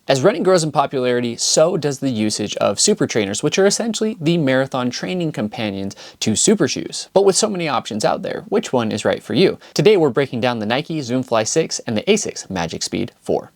As running grows in popularity, so does the usage of Supertrainers, which are essentially the marathon training companions to super shoes. But with so many options out there, which one is right for you? Today we're breaking down the Nike Zoomfly 6 and the Asics Magic Speed 4.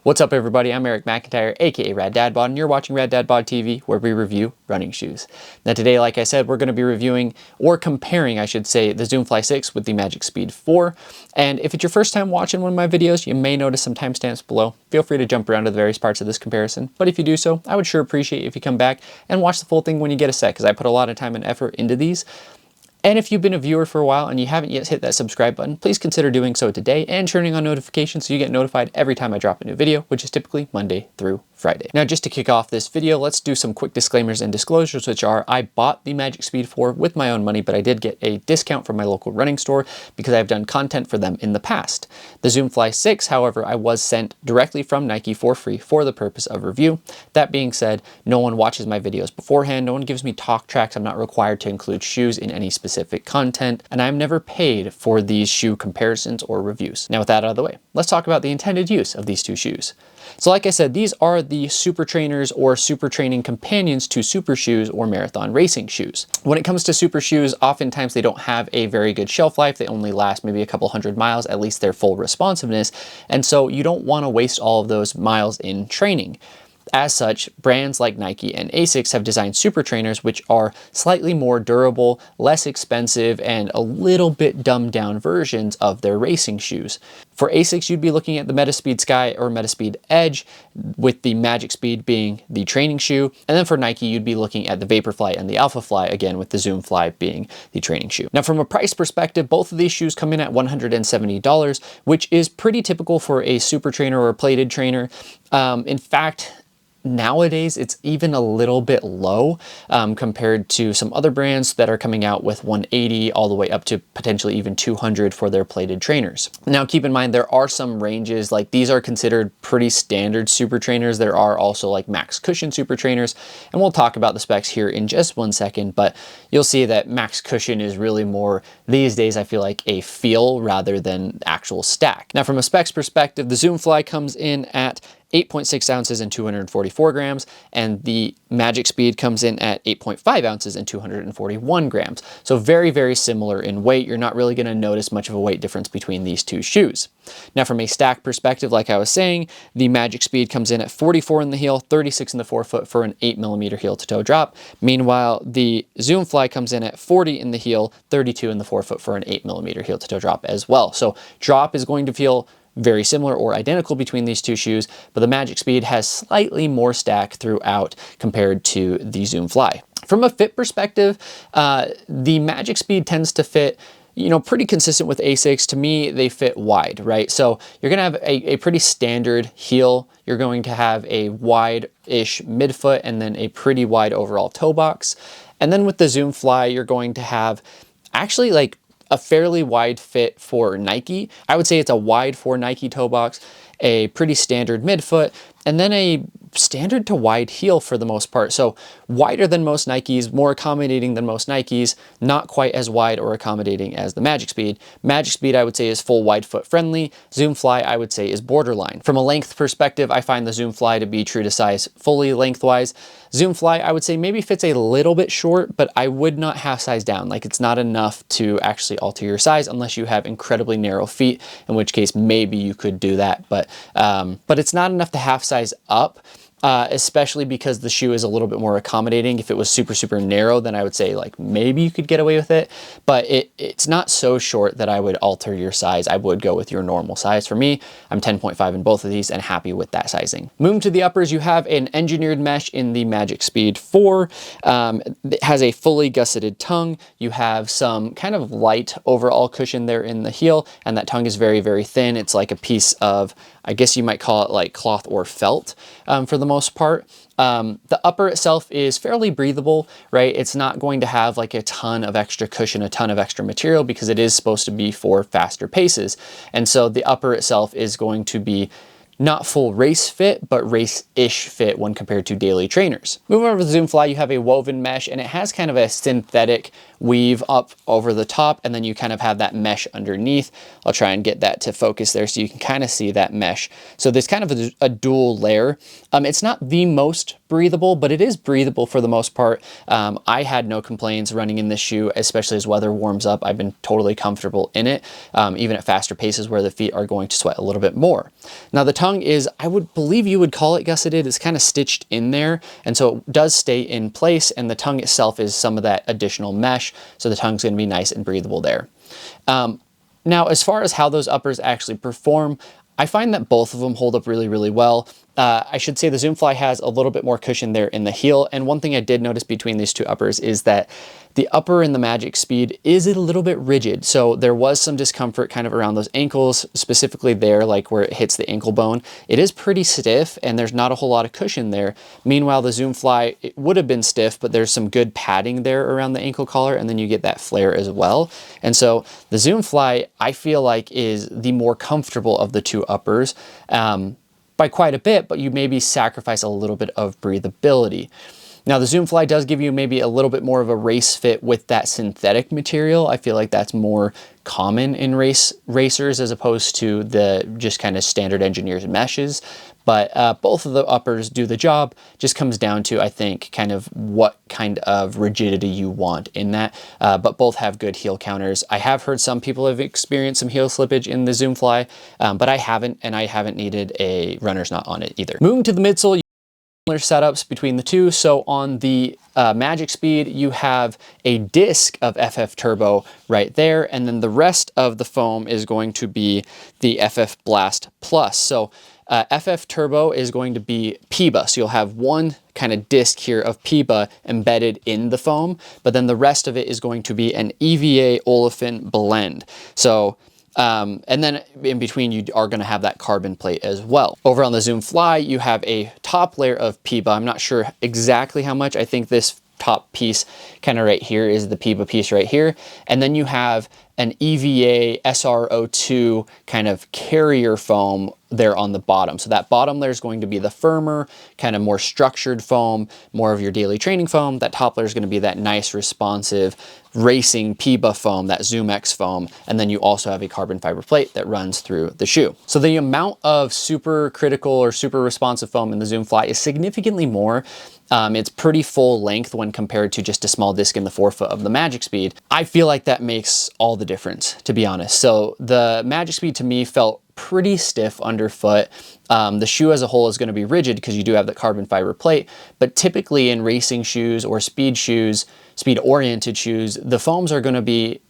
What's up everybody, I'm Eric McIntyre, aka Rad Dad Bod, and you're watching Rad Dad Bod TV, where we review running shoes. Now today, like I said, we're going to be reviewing, or comparing I should say, the Zoomfly 6 with the Magic Speed 4. And if it's your first time watching one of my videos, you may notice some timestamps below. Feel free to jump around to the various parts of this comparison, but if you do so, I would sure appreciate if you come back and watch the full thing when you get a sec, because I put a lot of time and effort into these. And if you've been a viewer for a while and you haven't yet hit that subscribe button, please consider doing so today and turning on notifications so you get notified every time I drop a new video, which is typically Monday through Friday. Now, just to kick off this video, let's do some quick disclaimers and disclosures, which are I bought the Magic Speed 4 with my own money, but I did get a discount from my local running store because I've done content for them in the past. The Zoomfly 6, however, I was sent directly from Nike for free for the purpose of review. That being said, no one watches my videos beforehand, no one gives me talk tracks, I'm not required to include shoes in any specific content, and I'm never paid for these shoe comparisons or reviews. Now with that out of the way, let's talk about the intended use of these two shoes. So like I said, these are the Supertrainers or super training companions to super shoes or marathon racing shoes. When it comes to super shoes, oftentimes they don't have a very good shelf life. They only last maybe a couple hundred miles, at least their full responsiveness. And so you don't want to waste all of those miles in training. As such, brands like Nike and Asics have designed Supertrainers, which are slightly more durable, less expensive, and a little bit dumbed down versions of their racing shoes. For Asics, you'd be looking at the Metaspeed Sky or Metaspeed Edge, with the Magic Speed being the training shoe. And then for Nike, you'd be looking at the Vaporfly and the Alphafly, again with the Zoomfly being the training shoe. Now from a price perspective, both of these shoes come in at $170, which is pretty typical for a super trainer or a plated trainer. In fact, nowadays, it's even a little bit low compared to some other brands that are coming out with 180 all the way up to potentially even 200 for their plated trainers. Now, keep in mind, there are some ranges, like these are considered pretty standard super trainers. There are also like max cushion super trainers, and we'll talk about the specs here in just one second, but you'll see that max cushion is really more these days, I feel like, a feel rather than actual stack. Now, from a specs perspective, the Zoomfly comes in at 8.6 ounces and 244 grams, and the Magic Speed comes in at 8.5 ounces and 241 grams. So very, very similar in weight. You're not really going to notice much of a weight difference between these two shoes. Now from a stack perspective, like I was saying, the Magic Speed comes in at 44 in the heel, 36 in the forefoot for an 8mm heel to toe drop. Meanwhile, the Zoomfly comes in at 40 in the heel, 32 in the forefoot for an 8mm heel to toe drop as well. So drop is going to feel very similar or identical between these two shoes, but the Magic Speed has slightly more stack throughout compared to the Zoomfly. From a fit perspective, the Magic Speed tends to fit, you know, pretty consistent with Asics. To me, they fit wide, right? So you're gonna have a pretty standard heel. You're going to have a wide-ish midfoot and then a pretty wide overall toe box. And then with the Zoomfly, you're going to have actually like a fairly wide fit for Nike. I would say it's a wide for Nike toe box, a pretty standard midfoot, and then a standard to wide heel for the most part. So wider than most Nikes, more accommodating than most Nikes, not quite as wide or accommodating as the Magic Speed. Magic Speed, I would say, is full wide foot friendly. Zoomfly, I would say, is borderline. From a length perspective, I find the Zoomfly to be true to size fully lengthwise. Zoomfly, I would say, maybe fits a little bit short, but I would not half size down. Like, it's not enough to actually alter your size unless you have incredibly narrow feet, in which case maybe you could do that. But it's not enough to half size up. Especially because the shoe is a little bit more accommodating. If it was super, super narrow, then I would say like maybe you could get away with it, but it's not so short that I would alter your size. I would go with your normal size. For me, I'm 10.5 in both of these and happy with that sizing. Moving to the uppers, you have an engineered mesh in the Magic Speed 4. It has a fully gusseted tongue. You have some kind of light overall cushion there in the heel, and that tongue is very, very thin. It's like a piece of, I guess you might call it like cloth or felt for the most part. The upper itself is fairly breathable, right? It's not going to have like a ton of extra cushion, a ton of extra material, because it is supposed to be for faster paces. And so the upper itself is going to be not full race fit, but race-ish fit when compared to daily trainers. Moving over to the Zoomfly, you have a woven mesh, and it has kind of a synthetic weave up over the top, and then you kind of have that mesh underneath. I'll try and get that to focus there so you can kind of see that mesh. So there's kind of a dual layer. It's not the most breathable, but it is breathable for the most part. I had no complaints running in this shoe, especially as weather warms up. I've been totally comfortable in it, even at faster paces where the feet are going to sweat a little bit more. Now the tongue is, I would believe you would call it gusseted. It's kind of stitched in there, and so it does stay in place, and the tongue itself is some of that additional mesh, so the tongue's going to be nice and breathable there. Now, as far as how those uppers actually perform, I find that both of them hold up really, really well. I should say the Zoomfly has a little bit more cushion there in the heel, and one thing I did notice between these two uppers is that the upper in the Magic Speed is a little bit rigid, so there was some discomfort kind of around those ankles, specifically there, like where it hits the ankle bone. It is pretty stiff, and there's not a whole lot of cushion there. Meanwhile, the Zoomfly, it would have been stiff, but there's some good padding there around the ankle collar, and then you get that flare as well. And so the Zoomfly, I feel like, is the more comfortable of the two uppers. By quite a bit, but you maybe sacrifice a little bit of breathability. Now the Zoomfly does give you maybe a little bit more of a race fit with that synthetic material. I feel like that's more common in racers as opposed to the just kind of standard engineered meshes. But both of the uppers do the job. Just comes down to, I think, kind of what kind of rigidity you want in that. But both have good heel counters. I have heard some people have experienced some heel slippage in the Zoomfly, but I haven't, and I haven't needed a runner's knot on it either. Moving to the midsole, similar setups between the two. So on the Magic Speed, you have a disc of FF Turbo right there, and then the rest of the foam is going to be the FF Blast Plus. So FF Turbo is going to be PEBA, so you'll have one kind of disc here of PEBA embedded in the foam, but then the rest of it is going to be an EVA olefin blend. So and then in between you are going to have that carbon plate as well. Over on the Zoomfly, you have a top layer of PEBA. I'm not sure exactly how much. I think this top piece kind of right here is the PEBA piece right here. And then you have an EVA SRO2 kind of carrier foam there on the bottom. So that bottom layer is going to be the firmer, kind of more structured foam, more of your daily training foam. That top layer is going to be that nice, responsive, racing PEBA foam, that ZoomX foam. And then you also have a carbon fiber plate that runs through the shoe. So the amount of super critical or super responsive foam in the Zoomfly is significantly more. It's pretty full length when compared to just a small disc in the forefoot of the Magic Speed. I feel like that makes all the difference, to be honest. So the Magic Speed to me felt pretty stiff underfoot. The shoe as a whole is going to be rigid because you do have that carbon fiber plate, but typically in racing shoes or speed shoes, speed-oriented shoes, the foams are going to be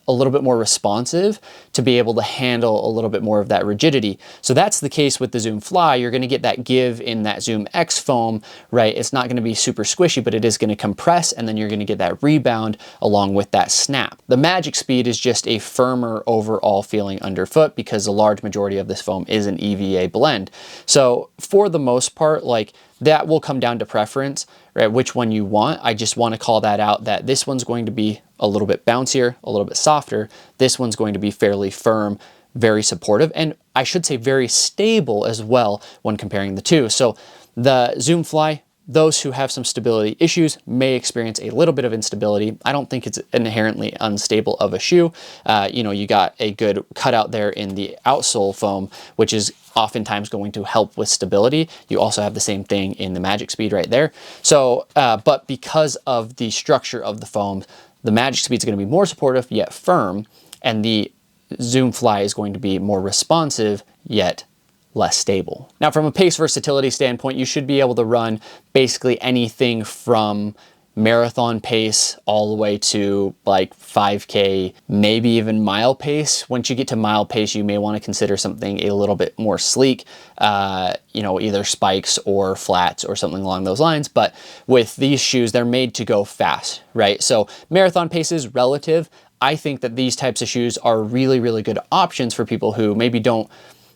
a little bit more responsive to be able to handle a little bit more of that rigidity. So that's the case with the Zoomfly. You're going to get that give in that ZoomX foam, right? It's not going to be super squishy, but it is going to compress, and then you're going to get that rebound along with that snap. The Magic Speed is just a firmer overall feeling underfoot because the large majority of this foam is an EVA blend. So for the most part, like, that will come down to preference, right? Which one you want. I just want to call that out, that this one's going to be a little bit bouncier, a little bit softer. This one's going to be fairly firm, very supportive, and I should say very stable as well when comparing the two. So the Zoomfly, those who have some stability issues may experience a little bit of instability. I don't think it's inherently unstable of a shoe. You know, you got a good cutout there in the outsole foam, which is oftentimes going to help with stability. You also have the same thing in the Magic Speed right there. So, but because of the structure of the foam, the Magic Speed is going to be more supportive yet firm, and the Zoomfly is going to be more responsive yet less stable. Now, from a pace versatility standpoint, you should be able to run basically anything from marathon pace all the way to like 5K, maybe even mile pace. Once you get to mile pace, you may want to consider something a little bit more sleek, you know, either spikes or flats or something along those lines. But with these shoes, they're made to go fast, right? So marathon pace is relative. I think that these types of shoes are really, really good options for people who maybe don't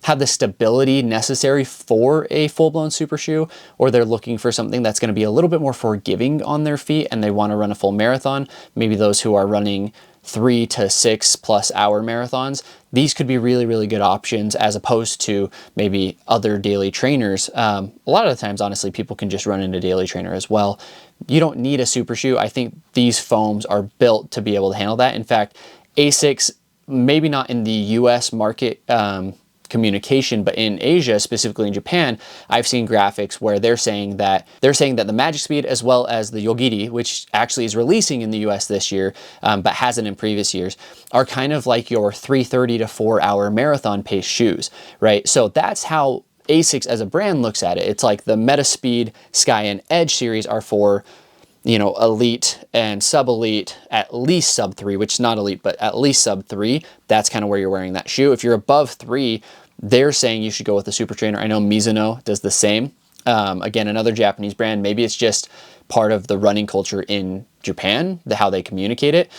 have the stability necessary for a full-blown super shoe, or they're looking for something that's going to be a little bit more forgiving on their feet and they want to run a full marathon. Maybe those who are running 3 to 6+ hour marathons, these could be really, really good options as opposed to maybe other daily trainers. A lot of the times, honestly, people can just run into daily trainer as well. You don't need a super shoe. I think these foams are built to be able to handle that. In fact, Asics, maybe not in the US market communication, but in Asia, specifically in Japan, I've seen graphics where they're saying that the Magic Speed as well as the Yogiri, which actually is releasing in the US this year, but hasn't in previous years, are kind of like your 3:30 to 4 hour marathon pace shoes, right? So that's how Asics as a brand looks at it. It's like the Metaspeed, Sky, and Edge series are for, you know, elite and sub-elite, at least sub 3, which is not elite, but at least sub 3. That's kind of where you're wearing that shoe. If you're above 3, they're saying you should go with the Supertrainer. I know Mizuno does the same. Again, another Japanese brand. Maybe it's just part of the running culture in Japan, how they communicate it.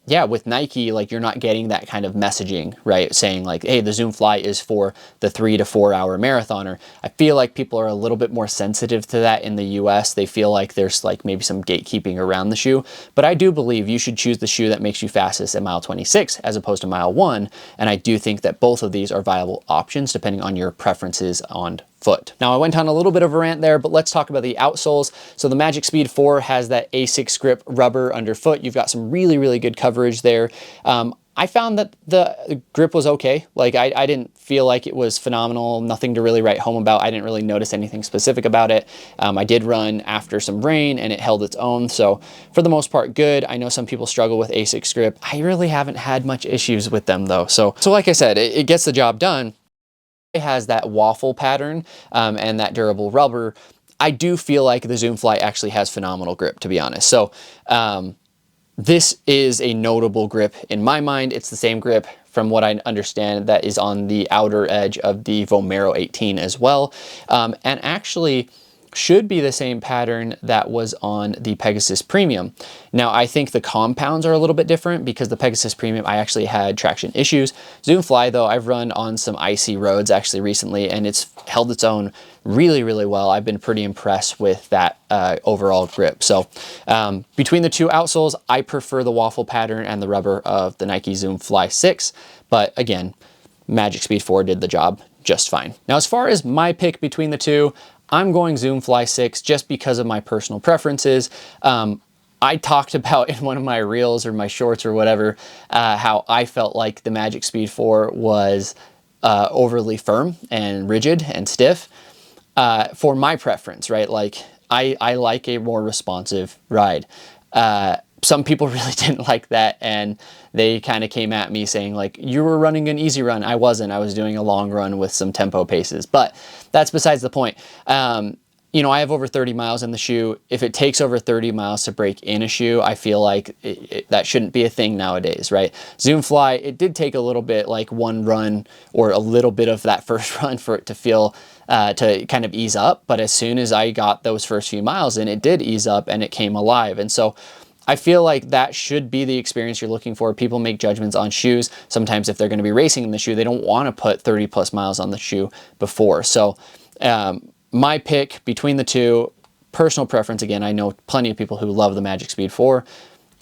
Yeah, with Nike, like, you're not getting that kind of messaging, right? Saying like, hey, the Zoomfly is for the 3 to 4 hour marathoner. I feel like people are a little bit more sensitive to that in the US. They feel like there's like maybe some gatekeeping around the shoe, but I do believe you should choose the shoe that makes you fastest at mile 26 as opposed to mile 1. And I do think that both of these are viable options depending on your preferences on foot. Now, I went on a little bit of a rant there, but let's talk about the outsoles. So the Magic Speed 4 has that Asics grip rubber underfoot. You've got some really, really good coverage there. I found that the grip was okay. Like, I didn't feel like it was phenomenal, nothing to really write home about. I didn't really notice anything specific about it. I did run after some rain and it held its own. So for the most part, good. I know some people struggle with Asics grip. I really haven't had much issues with them though. So like I said, it gets the job done. It has that waffle pattern and that durable rubber. I do feel like the Zoomfly actually has phenomenal grip, to be honest. So this is a notable grip in my mind. It's the same grip, from what I understand, that is on the outer edge of the Vomero 18 as well. And actually should be the same pattern that was on the Pegasus Premium. Now, I think the compounds are a little bit different because the Pegasus Premium, I actually had traction issues. Zoomfly, though, I've run on some icy roads actually recently, and it's held its own really, really well. I've been pretty impressed with that overall grip. So between the two outsoles, I prefer the waffle pattern and the rubber of the Nike Zoomfly 6. But again, Magic Speed 4 did the job just fine. Now, as far as my pick between the two, I'm going Zoomfly 6 just because of my personal preferences. I talked about in one of my reels or my shorts or whatever, how I felt like the Magic Speed 4 was overly firm and rigid and stiff for my preference, right? Like, I like a more responsive ride. Some people really didn't like that, and they kind of came at me saying like, you were running an easy run. I wasn't. I was doing a long run with some tempo paces, but that's besides the point. You know, I have over 30 miles in the shoe. If it takes over 30 miles to break in a shoe, I feel like that shouldn't be a thing nowadays, right? Zoomfly, it did take a little bit, like one run or a little bit of that first run for it to feel, to kind of ease up. But as soon as I got those first few miles in, it did ease up and it came alive. And so I feel like that should be the experience you're looking for. People make judgments on shoes. Sometimes if they're going to be racing in the shoe, they don't want to put 30+ miles on the shoe before. So my pick between the two, personal preference, again, I know plenty of people who love the Magic Speed 4.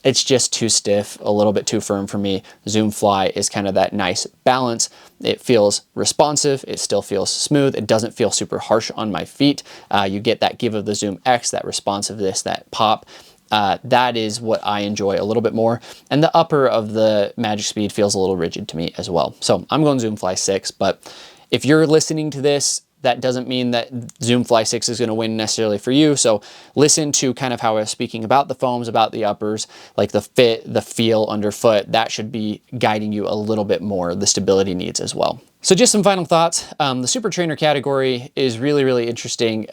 It's just too stiff, a little bit too firm for me. Zoomfly is kind of that nice balance. It feels responsive. It still feels smooth. It doesn't feel super harsh on my feet. You get that give of the Zoom X, that responsiveness, that pop. That is what I enjoy a little bit more. And the upper of the Magic Speed feels a little rigid to me as well. So I'm going Zoomfly 6, but if you're listening to this, that doesn't mean that Zoomfly 6 is going to win necessarily for you. So listen to kind of how I was speaking about the foams, about the uppers, like the fit, the feel underfoot. That should be guiding you a little bit more, the stability needs as well. So just some final thoughts. The Supertrainer category is really, really interesting.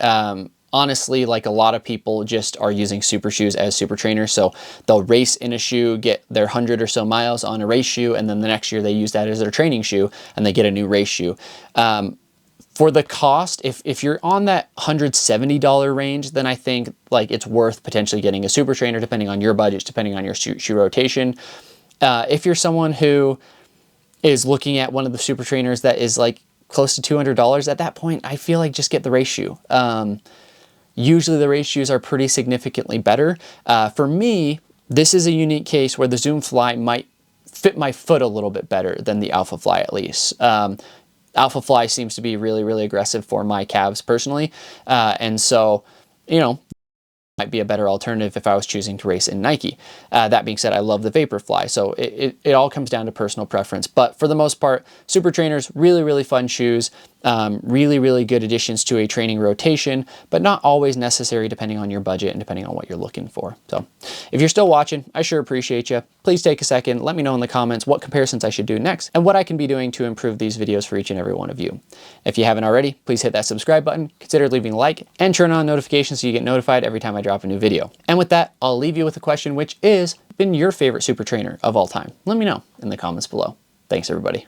Honestly, like, a lot of people just are using super shoes as super trainers. So they'll race in a shoe, get their 100 or so miles on a race shoe, and then the next year they use that as their training shoe and they get a new race shoe. For the cost, if you're on that $170 range, then I think like it's worth potentially getting a super trainer, depending on your budget, depending on your shoe rotation. If you're someone who is looking at one of the super trainers that is like close to $200, at that point, I feel like just get the race shoe. Usually the race shoes are pretty significantly better. For me, This is a unique case where the Zoomfly might fit my foot a little bit better than the Alpha Fly at least. Alpha Fly seems to be really, really aggressive for my calves personally. And so, you know, might be a better alternative if I was choosing to race in Nike. That being said, I love the Vaporfly, so it all comes down to personal preference. But for the most part, Supertrainers, really, really fun shoes, really, really good additions to a training rotation, but not always necessary depending on your budget and depending on what you're looking for. So if you're still watching, I sure appreciate you. Please take a second, let me know in the comments what comparisons I should do next and what I can be doing to improve these videos for each and every one of you. If you haven't already, please hit that subscribe button, consider leaving a like, and turn on notifications so you get notified every time I drop a new video. And with that, I'll leave you with a question, which is, been your favorite Supertrainer of all time? Let me know in the comments below. Thanks, everybody.